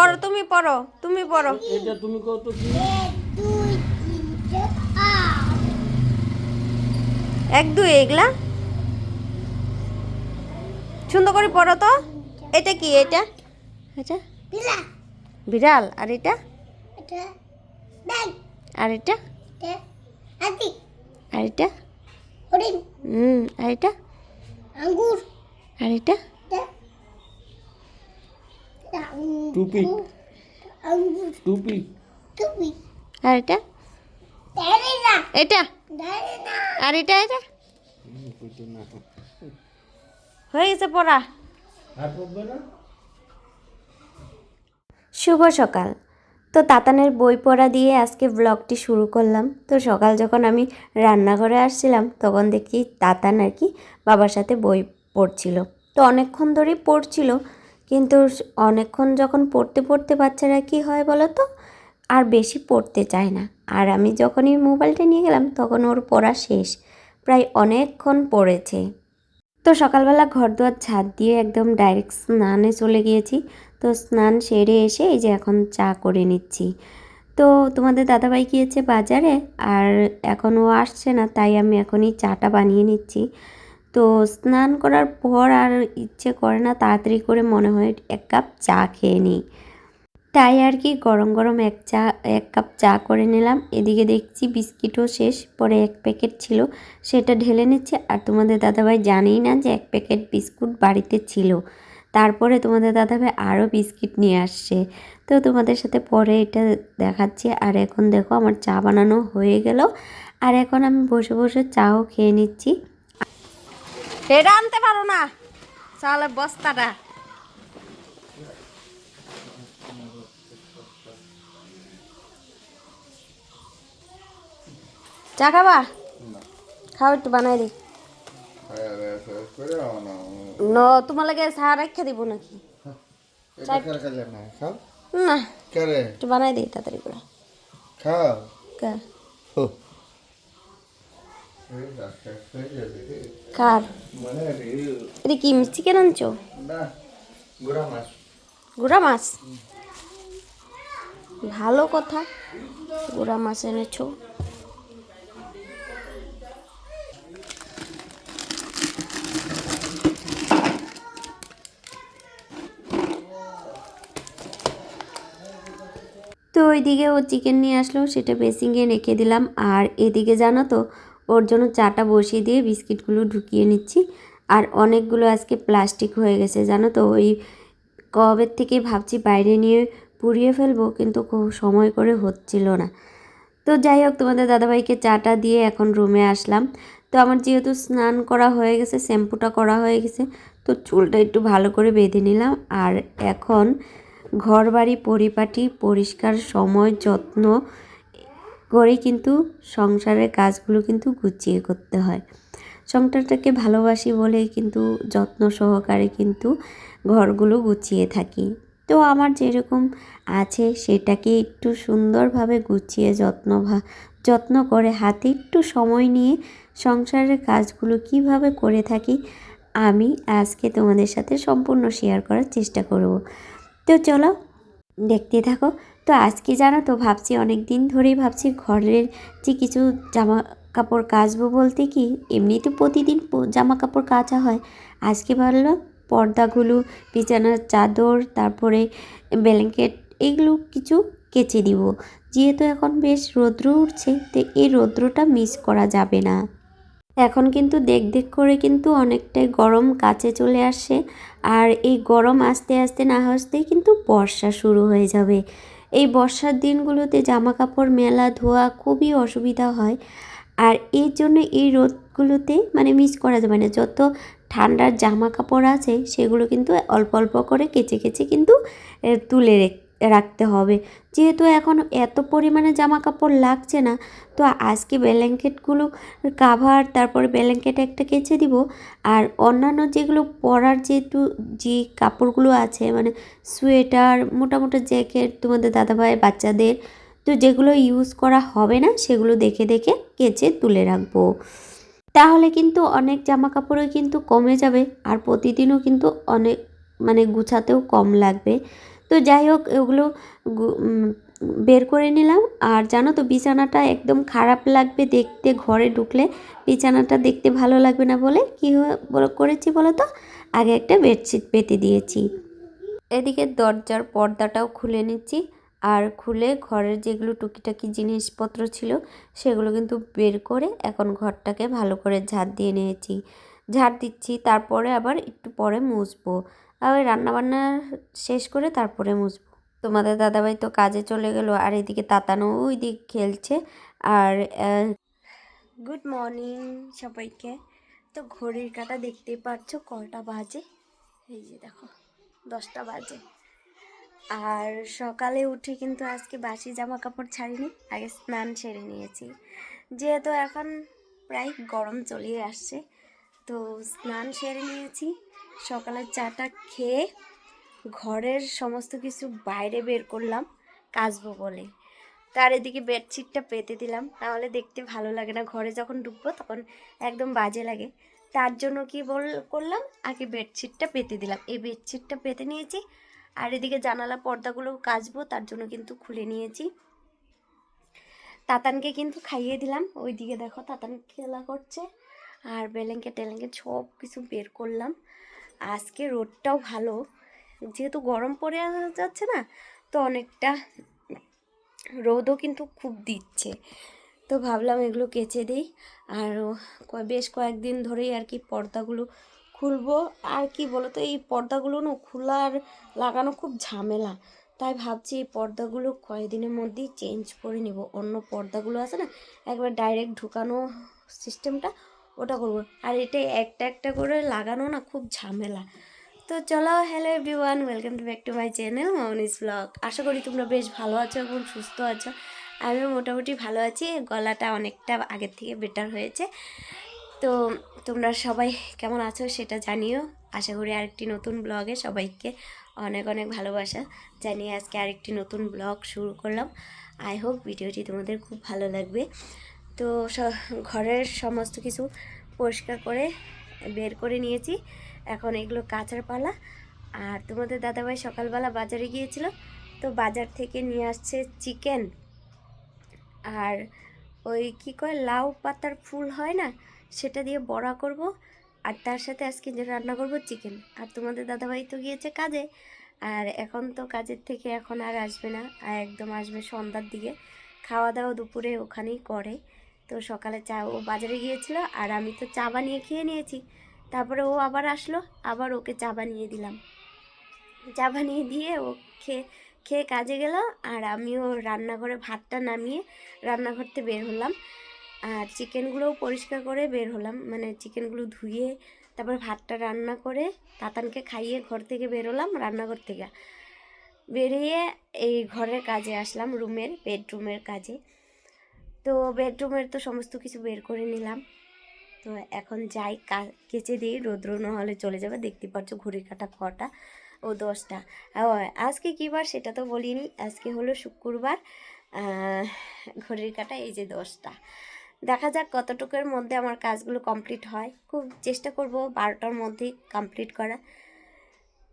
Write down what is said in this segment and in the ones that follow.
পড়ো, তুমি পড়ো, তুমি পড়ো। এটা তুমি কত কি? 1 2 এগুলা সুন্দর করে পড়ো তো। এটা কি? এটা এটা বিড়াল। আর এটা? আর এটা? আর এটা? আর এটা? আঙ্গুর। আর এটা? টুপি আঙ্গুর। টুপি টুপি। আর এটা? দাঁড়িয়ে এটা? না। আর এটা? এটা কইতো না। হয়ে গেছে পড়া। আর পড়বে না? শুভ সকাল। তো তাতানের বই পড়া দিয়ে আজকে ব্লগটি শুরু করলাম। তো সকাল যখন আমি রান্নাঘরে আসছিলাম তখন দেখি তাতান আর কি বাবার সাথে বই পড়ছিল। তো অনেকক্ষণ ধরেই পড়ছিল, কিন্তু অনেকক্ষণ যখন পড়তে পড়তে বাচ্চারা কি হয় বলো তো, আর বেশি পড়তে চায় না। আর আমি যখনই মোবাইলটা নিয়ে গেলাম তখন ওর পড়া শেষ, প্রায় অনেকক্ষণ পড়েছে। তো সকালবেলা ঘরদুয়ার ঝাড় দিয়ে একদম ডাইরেক্ট স্নানে চলে গিয়েছি। তো স্নান সেরে এসে এই যে এখন চা করে নিচ্ছি। তো তোমাদের দাদাভাই গিয়েছে বাজারে, আর এখন ও আসছে না, তাই আমি এখনই চাটা বানিয়ে নিচ্ছি। তো স্নান করার পর আর ইচ্ছে করে না, তাড়াতাড়ি করে মনে হয় 1 কাপ চা খেয়ে নিই। তাই আর কি গরম গরম 1 কাপ চা করে নিলাম। এদিকে দেখছি বিস্কিটও শেষ, পরে 1 প্যাকেট ছিল সেটা ঢেলে নিচ্ছে। আর তোমাদের দাদাভাই জানেই না যে 1 প্যাকেট বিস্কুট বাড়িতে ছিল। তারপরে তোমাদের দাদাভাই আরও বিস্কিট নিয়ে আসছে। তো তোমাদের সাথে পরে এটা দেখাচ্ছি। আর এখন দেখো আমার চা বানানো হয়ে গেল, আর এখন আমি বসে বসে চাও খেয়ে নিচ্ছি। এটা আনতে পারো না চালের বস্তাটা। চা খাবা? খাও, একটু বানাই দিই। ন তোমার লাগে চা রেখে দিব নাকি? না, একটু বানাই দিই তাড়াতাড়ি করে। কে? কার? এটা কি মিষ্টি কেন আনছো? গুড়া মাছ। ভালো কথা, গুড়া মাছ এনেছো। তো ওইদিকে ও চিকেন নিয়ে আসলো, সেটা বেসিংয়ে রেখে দিলাম। আর এদিকে জানো তো ওর জন্য চাটা বসিয়ে দিয়ে বিস্কিটগুলো ঢুকিয়ে নিচ্ছি। আর অনেকগুলো আজকে প্লাস্টিক হয়ে গেছে জানো তো, ওই কবের থেকে ভাবছি বাইরে নিয়ে পুড়িয়ে ফেলবো, কিন্তু সময় করে হচ্ছিল না। তো যাই হোক, তোমাদের দাদাভাইকে চাটা দিয়ে এখন রুমে আসলাম। তো আমার যেহেতু স্নান করা হয়ে গেছে, শ্যাম্পুটা করা হয়ে গেছে, তো চুলটা একটু ভালো করে বেঁধে নিলাম। আর এখন ঘর বাড়ি পরিপাটি পরিষ্কার সময় যত্ন করে কিন্তু সংসারের কাজগুলো কিন্তু গুছিয়ে করতে হয়। সংসারটাকে ভালোবাসি বলেই কিন্তু যত্ন সহকারে কিন্তু ঘরগুলো গুছিয়ে থাকি। তো আমার যেরকম আছে সেটাকে একটু সুন্দরভাবে গুছিয়ে যত্ন করে হাতে একটু সময় নিয়ে সংসারের কাজগুলো কিভাবে করে থাকি আমি আজকে তোমাদের সাথে সম্পূর্ণ শেয়ার করার চেষ্টা করব। তো চলো দেখতে থাকো। তো আজকে জানো তো ভাবছি, অনেক দিন ধরেই ভাবছি ঘরের যে কিছু জামা কাপড় কাচবো, বলতে কি এমনি তো প্রতিদিন জামা কাপড় কাচা হয়। আজকে ভাবলাম পর্দাগুলো, বিছানার চাদর, তারপরে ব্ল্যাঙ্কেট, এগুলো কিছু কেচে দিব। যেহেতু এখন বেশ রৌদ্র উঠছে, তো এই রৌদ্রটা মিস করা যাবে না। এখন কিন্তু দেখ করে কিন্তু অনেকটাই গরম কাছে চলে আসছে। আর এই গরম আস্তে আস্তে না আসতেই কিন্তু বর্ষা শুরু হয়ে যাবে। এই বর্ষার দিনগুলোতে জামা কাপড় মেলা ধোয়া খুবই অসুবিধা হয়। আর এই জন্য এই রোদগুলোতে মানে মিস করা যাবে না। যত ঠান্ডার জামা কাপড় আছে সেগুলো কিন্তু অল্প অল্প করে কেচে কেচে কিন্তু তুলে রাখতে হবে। যেহেতু এখন এত পরিমাণে জামা কাপড় লাগছে না, তো আজকে ব্ল্যাঙ্কেটগুলো কাভার, তারপরে ব্ল্যাঙ্কেট একটা কেচে দিব। আর অন্যান্য যেগুলো পরার যে কাপড়গুলো আছে, মানে সোয়েটার, মোটা মোটা জ্যাকেট, তোমাদের দাদাভাই বাচ্চাদের, তো যেগুলো ইউজ করা হবে না সেগুলো দেখে দেখে কেচে তুলে রাখবো। তাহলে কিন্তু অনেক জামা কাপড়ও কিন্তু কমে যাবে, আর প্রতিদিনও কিন্তু অনেক মানে গুছাতেও কম লাগবে। তো যাই হোক ওগুলো বের করে নিলাম। আর জানো তো বিছানাটা একদম খারাপ লাগবে দেখতে, ঘরে ঢুকলে বিছানাটা দেখতে ভালো লাগবে না বলে কী করেছি বলো তো, আগে একটা বেডশিট পেতে দিয়েছি। এদিকে দরজার পর্দাটাও খুলে নিচ্ছি, আর খুলে ঘরের যেগুলো টুকিটাকি জিনিসপত্র ছিল সেগুলো কিন্তু বের করে এখন ঘরটাকে ভালো করে ঝাড় দিয়ে নিয়েছি, ঝাড় দিচ্ছি। তারপরে আবার একটু পরে মুছবো, আবার রান্নাবান্না শেষ করে তারপরে মুছবো। তোমাদের দাদাভাই তো কাজে চলে গেল, আর এদিকে তাতানো ওই দিক খেলছে। আর গুড মর্নিং সবাইকে। তো ঘড়ির কাঁটা দেখতেই পাচ্ছ কটা বাজে, এই যে দেখো 10টা বাজে। আর সকালে উঠে কিন্তু আজকে বাসি জামা কাপড় ছাড়িনি, আগে স্নান সেরে নিয়েছি। যেহেতু এখন প্রায় গরম চলিয়ে আসছে, তো স্নান সেরে নিয়েছি। সকালের চাটা খেয়ে ঘরের সমস্ত কিছু বাইরে বের করলাম কাচবো বলে। তার এদিকে বেডশিটটা পেতে দিলাম, নাহলে দেখতে ভালো লাগে না, ঘরে যখন ঢুকবো তখন একদম বাজে লাগে। তার জন্য কি করলাম, আগে বেডশিটটা পেতে দিলাম। এই বেডশিটটা পেতে নিয়েছি, আর এদিকে জানালা পর্দাগুলো কাচবো, তার জন্য কিন্তু খুলে নিয়েছি। তাতানকে কিন্তু খাইয়ে দিলাম, ওইদিকে দেখো তাতান খেলা করছে। আর ব্ল্যাঙ্কেট টেলেঙ্কেট সব কিছু বের করলাম। আজকে রোদটাও ভালো, যেহেতু গরম পড়ে যাচ্ছে না, তো অনেকটা রোদও কিন্তু খুব দিচ্ছে। তো ভাবলাম এগুলো কেচে দিই। আর বেশ কয়েকদিন ধরেই আর কি পর্দাগুলো খুলবো। আর কি বলো তো, এই পর্দাগুলো না খোলার লাগানো খুব ঝামেলা, তাই ভাবছি এই পর্দাগুলো কয়েকদিনের মধ্যেই চেঞ্জ করে নিব। অন্য পর্দাগুলো আছে না একবার ডাইরেক্ট ঢুকানো সিস্টেমটা, ওটা করবো। আর এটা একটা একটা করে লাগানো না খুব ঝামেলা। তো চলো, hello everyone, welcome to back to my channel Mouni's blog. আশা করি তোমরা বেশ ভালো আছো এবং সুস্থ আছো। আমিও মোটামুটি ভালো আছি, গলাটা অনেকটা আগের থেকে বেটার হয়েছে। তো তোমরা সবাই কেমন আছো সেটা জানিও। আশা করি আরেকটি নতুন ব্লগে সবাইকে অনেক অনেক ভালোবাসা জানিয়ে আজকে আরেকটি নতুন ব্লগ শুরু করলাম। আই হোপ ভিডিওটি তোমাদের খুব ভালো লাগবে। তো ঘরের সমস্ত কিছু পরিষ্কার করে বের করে নিয়েছি, এখন এগুলো কাচার পালা। আর তোমাদের দাদাভাই সকালবেলা বাজারে গিয়েছিল, তো বাজার থেকে নিয়ে আসছে চিকেন, আর ওই কী কয় লাউ পাতার ফুল হয় না, সেটা দিয়ে বড়া করব। আর তার সাথে আজকে যে রান্না করব চিকেন। আর তোমাদের দাদাভাই তো গিয়েছে কাজে, আর এখন তো কাজের থেকে এখন আর আসবে না, আর একদম আসবে সন্ধ্যার দিকে। খাওয়া দাওয়া দুপুরে ওখানেই করে। তো সকালে ও বাজারে গিয়েছিল, আর আমি তো চা বানিয়ে খেয়ে নিয়েছি। তারপরে ও আবার আসলো, আবার ওকে চা বানিয়ে দিলাম। চা বানিয়ে দিয়ে ও খেয়ে কাজে গেল, আর আমিও রান্নাঘরে ভাতটা নামিয়ে রান্নাঘর থেকে বের হলাম। আর চিকেনগুলোও পরিষ্কার করে বের হলাম, মানে চিকেনগুলো ধুয়ে তারপর ভাতটা রান্না করে তাতানকে খাইয়ে ঘর থেকে বের হলাম। রান্নাঘর থেকে বেরিয়ে এই ঘরের কাজে আসলাম, বেডরুমের কাজে। তো বেডরুমের তো সমস্ত কিছু বের করে নিলাম। তো এখন যাই কেচে দিই, রৌদ্র না হলে চলে যাবে। দেখতে পাচ্ছ ঘড়ির কাঁটা কটা, ও 10টা। আজকে কী বার সেটা তো বলিনি, আজকে হলো শুক্রবার। ঘড়ির কাঁটা এই যে 10টা। দেখা যাক কতটুকুর মধ্যে আমার কাজগুলো কমপ্লিট হয়, খুব চেষ্টা করব 12টার মধ্যেই কমপ্লিট করা।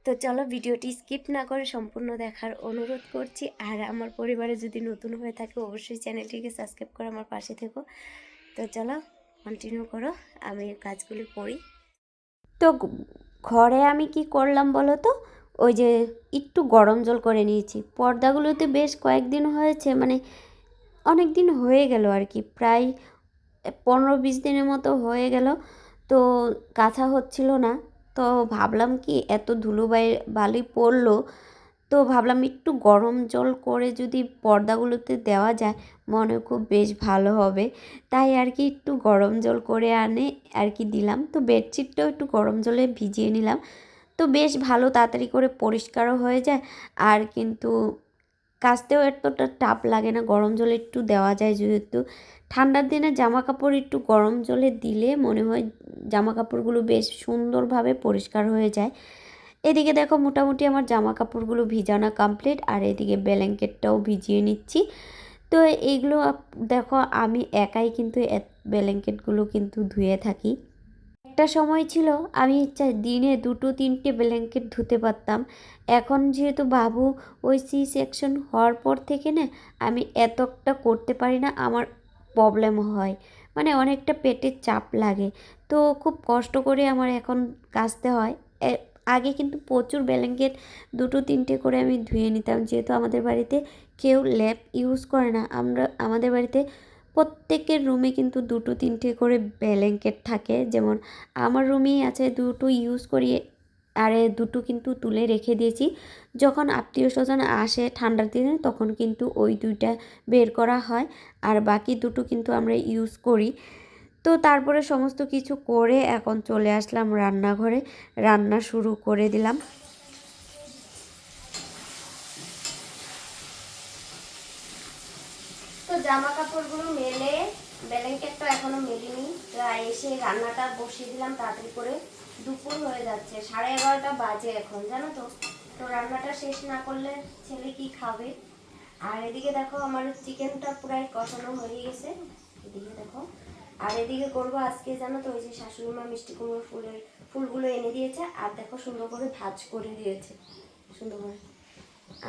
তো চলো, ভিডিওটি স্কিপ না করে সম্পূর্ণ দেখার অনুরোধ করছি। আর আমার পরিবারে যদি নতুন হয়ে থাকে অবশ্যই চ্যানেলটিকে সাবস্ক্রাইব করে আমার পাশে থেকো। তো চলো কন্টিনিউ করো, আমি কাজগুলি করি। তো ঘরে আমি কি করলাম বলো তো, ওই যে একটু গরম জল করে নিয়েছি। পর্দাগুলোতে বেশ কয়েকদিন হয়েছে, মানে অনেক দিন হয়ে গেল আর কি, প্রায় 15-20 দিনের মতো হয়ে গেল। তো কাছা হচ্ছিল না, তো ভাবলাম কি এত বালি পড়লো, তো ভাবলাম একটু গরম জল করে যদি পর্দাগুলোতে দেওয়া যায় মনে খুব বেশ ভালো হবে। তাই আর কি একটু গরম জল করে আর কি দিলাম। তো বেডশিটটাও একটু গরম জলে ভিজিয়ে নিলাম, তো বেশ ভালো তাড়াতাড়ি করে পরিষ্কারও হয়ে যায়। আর কিন্তু কাচতেও এতটা টাপ লাগে না, গরম জলে একটু দেওয়া যায়। যেহেতু ঠান্ডার দিনে জামা কাপড় একটু গরম জলে দিলে মনে হয় জামা কাপড়গুলো বেশ সুন্দরভাবে পরিষ্কার হয়ে যায়। এদিকে দেখো মোটামুটি আমার জামা কাপড়গুলো ভিজানো কমপ্লিট, আর এদিকে ব্ল্যাঙ্কেটটাও ভিজিয়ে নিচ্ছি। তো এইগুলো দেখো আমি একাই কিন্তু ব্ল্যাঙ্কেটগুলো কিন্তু ধুয়ে থাকি। একটা সময় ছিল আমি দিনে 2-3টে ব্ল্যাঙ্কেট ধুতে পারতাম। এখন যেহেতু বাবু ওই সি সেকশন হওয়ার পর থেকে না আমি এতটা করতে পারি না, আমার প্রবলেম হয়, মানে অনেকটা পেটের চাপ লাগে। তো খুব কষ্ট করে আমার এখন কাচতে হয়। আগে কিন্তু প্রচুর ব্ল্যাঙ্কেট 2-3টে করে আমি ধুয়ে নিতাম, যেহেতু আমাদের বাড়িতে কেউ ল্যাপ ইউজ করে না। আমাদের বাড়িতে প্রত্যেকের রুমে কিন্তু 2-3টে করে ব্ল্যাঙ্কেট থাকে। যেমন আমার রুমেই আছে 2টো ইউজ করি, আর 2টো কিন্তু তুলে রেখে দিয়েছি। যখন আত্মীয় স্বজন আসে ঠান্ডার দিনে তখন কিন্তু ওই 2টা বের করা হয়, আর বাকি 2টো কিন্তু আমরা ইউজ করি। তো তারপরে সমস্ত কিছু করে এখন চলে আসলাম রান্নাঘরে, রান্না শুরু করে দিলাম। তো জামা কাপড়গুলো মেলে, ব্ল্যাঙ্কেট তো এখনো মেলিনি, এসে রান্নাটা বসিয়ে দিলাম তাড়াতাড়ি করে। দুপুর হয়ে যাচ্ছে, 11:30 বাজে এখন, জানো তো। তো রান্নাটা শেষ না করলে ছেলে কি খাবে। আর এদিকে দেখো আমার চিকেনটা প্রায় কষানো হয়ে গেছে, এদিকে দেখো। আর এদিকে করবো আজকে, জানো তো, ওই যে শাশুড়ি মা মিষ্টি কুমড়োর ফুলগুলো এনে দিয়েছে, আর দেখো সুন্দর করে ভাজ করে দিয়েছে, সুন্দর করে।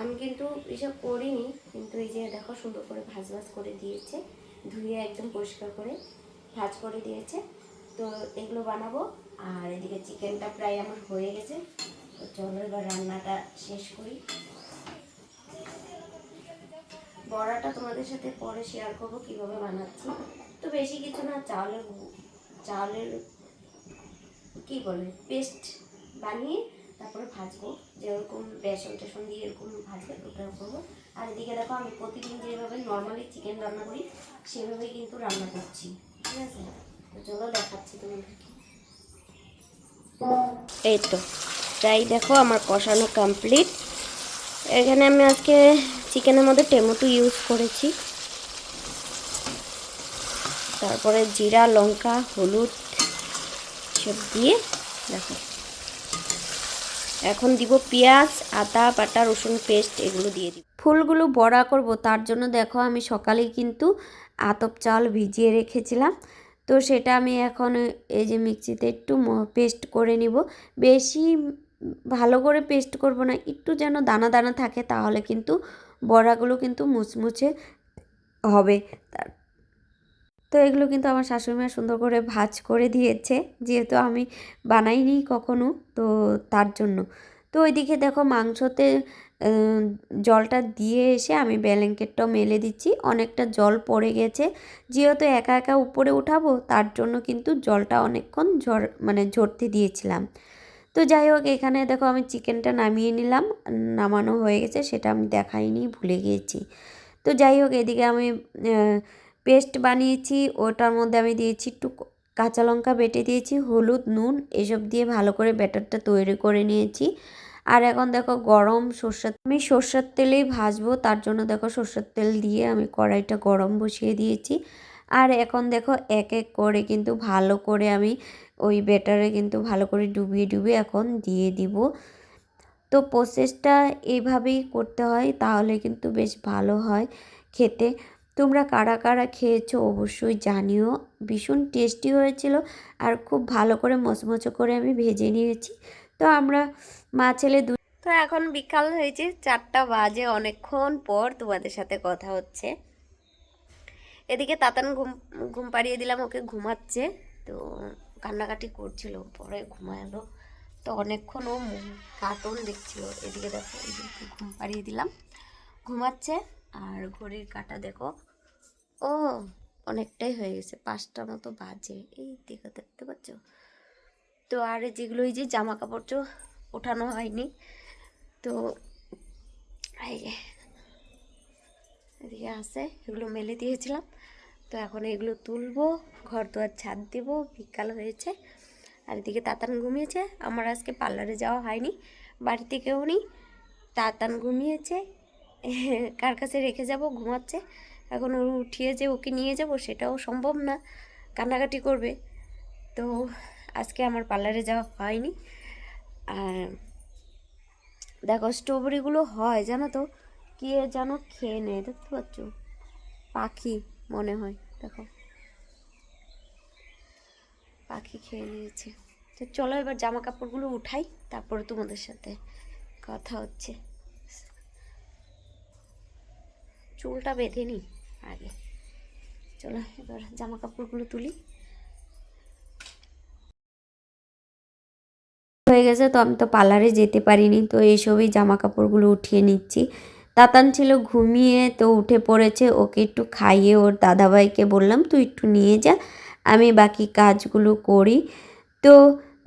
আমি কিন্তু এসব করিনি, কিন্তু এই যে দেখো সুন্দর করে ভাজ করে দিয়েছে, ধুয়ে একদম পরিষ্কার করে ভাজ করে দিয়েছে। তো এগুলো বানাবো। আর এদিকে চিকেনটা প্রায় আমার হয়ে গেছে, তো চলো এবার রান্নাটা শেষ করি। বড়াটা তোমাদের সাথে পরে শেয়ার করবো কিভাবে বানাচ্ছি। তো বেশি কিছু না, চাউলের কি বলে পেস্ট বানিয়ে তারপরে ভাজবো, যেরকম বেসন টেসন দিয়ে এরকম ভাজবে ওটাও করবো। আর এদিকে দেখো আমি প্রতিদিন যেভাবে নর্মালি চিকেন রান্না করি সেভাবেই কিন্তু রান্না করছি, ঠিক আছে। তো চলো দেখাচ্ছি তোমাদেরকে। এই তো তাই দেখো আমার কষানো কমপ্লিট। এখানে আমি আজকে চিকেনের মধ্যে টমেটো ইউজ করেছি, তারপরে জিরা, লঙ্কা, হলুদ সব দিয়ে দেখো। এখন দিব পেঁয়াজ, আদা বাটা, রসুন পেস্ট, এগুলো দিয়ে দিব। ফুলগুলো বড়া করব, তার জন্য দেখো আমি সকালেই কিন্তু আতপ চাল ভিজিয়ে রেখেছিলাম। তো সেটা আমি এখন এই যে মিক্সিতে একটু পেস্ট করে নিব। বেশি ভালো করে পেস্ট করব না, একটু যেন দানা দানা থাকে, তাহলে কিন্তু বড়াগুলো কিন্তু মুচমুচে হবে। তো এগুলো কিন্তু আমার শাশুড়ি মা সুন্দর করে ভাজ করে দিয়েছে, যেহেতু আমি বানাইনি কখনো, তো তার জন্য। তো ওইদিকে দেখো মাংসতে জলটা দিয়ে এসে আমি ব্ল্যাঙ্কেটটাও মেলে দিচ্ছি, অনেকটা জল পড়ে গেছে। যেহেতু একা একা উপরে উঠাবো, তার জন্য কিন্তু জলটা অনেকক্ষণ ঝরতে দিয়েছিলাম। তো যাই হোক, এখানে দেখো আমি চিকেনটা নামিয়ে নিলাম, নামানো হয়ে গেছে, সেটা আমি দেখাইনি, ভুলে গিয়েছি। তো যাই হোক, এদিকে আমি পেস্ট বানিয়েছি, ওটার মধ্যে আমি দিয়েছি একটু কাঁচা লঙ্কা বেটে দিয়েছি, হলুদ, নুন এসব দিয়ে ভালো করে ব্যাটারটা তৈরি করে নিয়েছি। আর এখন দেখো আমি সর্ষের তেলেই ভাজবো, তার জন্য দেখো সর্ষের তেল দিয়ে আমি কড়াইটা গরম বসিয়ে দিয়েছি। আর এখন দেখো এক এক করে কিন্তু ভালো করে আমি ওই ব্যাটারে কিন্তু ভালো করে ডুবিয়ে ডুবিয়ে এখন দিয়ে দিব। তো প্রসেসটা এইভাবেই করতে হয়, তাহলে কিন্তু বেশ ভালো হয় খেতে। তোমরা কারা কারা খেয়েছো অবশ্যই জানিও, ভীষণ টেস্টি হয়েছিল, আর খুব ভালো করে মচমচে করে আমি ভেজে নিয়েছি। তো আমরা মা ছেলে তো এখন বিকাল হয়েছে, 4টা বাজে, অনেকক্ষণ পর তোমাদের সাথে কথা হচ্ছে। এদিকে তাতান ঘুম পাড়িয়ে দিলাম, ওকে ঘুমাচ্ছে। তো কান্নাকাটি করছিল, পরে ঘুমালো। তো অনেকক্ষণ ও কার্টুন দেখছিল। এদিকে দেখো এদিকে ঘুম পাড়িয়ে দিলাম, ঘুমাচ্ছে। আর ঘড়ির কাঁটা দেখো, ও অনেকটাই হয়ে গেছে, 5টা মতো বাজে, এই দেখতে পাচ্ছ। তো আর যেগুলো এই যে জামা কাপড় ওঠানো হয়নি, তো এদিকে আছে, এগুলো মেলে দিয়েছিলাম। তো এখন এগুলো তুলবো, ঘর দুয়ার ছাদ দেবো, বিকাল হয়েছে। আর এদিকে তাতান ঘুমিয়েছে, আমার আজকে পার্লারে যাওয়া হয়নি, বাড়িতে কেউ নেই, তাতান ঘুমিয়েছে, কার কাছে রেখে যাব, ঘুমাচ্ছে। এখন ও উঠিয়ে যে ওকে নিয়ে যাব সেটাও সম্ভব না, কান্নাকাটি করবে। তো আজকে আমার পার্লারে যাওয়া হয়নি। আর দেখো স্ট্রবেরিগুলো হয়, জানো তো, কে যেন খেয়ে নেয়, দেখতে পাচ্ছ, পাখি মনে হয়, দেখো। পাখি খেয়ে নিয়েছে। তো চলো এবার জামা কাপড়গুলো উঠাই, তারপরে তোমাদের সাথে কথা হচ্ছে। চুলটা বেঁধে নিই আগে। চলো এবার জামা কাপড়গুলো তুলি। হয়ে গেছে, তো আমি তো পার্লারে যেতে পারিনি, তো এইসবই জামা কাপড়গুলো উঠিয়ে নিচ্ছি। তাতান ছিল ঘুমিয়ে, তো উঠে পড়েছে। ওকে একটু খাইয়ে ওর দাদাভাইকে বললাম তুই একটু নিয়ে যা, আমি বাকি কাজগুলো করি। তো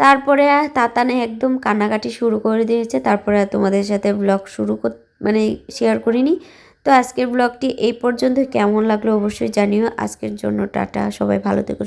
তারপরে তাতানে একদম কান্নাকাটি শুরু করে দিয়েছে। তারপরে আর তোমাদের সাথে ব্লগ মানে শেয়ার করিনি। তো আজকের ব্লগটি এই পর্যন্ত, কেমন লাগলো অবশ্যই জানিও। আজকের জন্য টাটা, সবাই ভালো থেকো।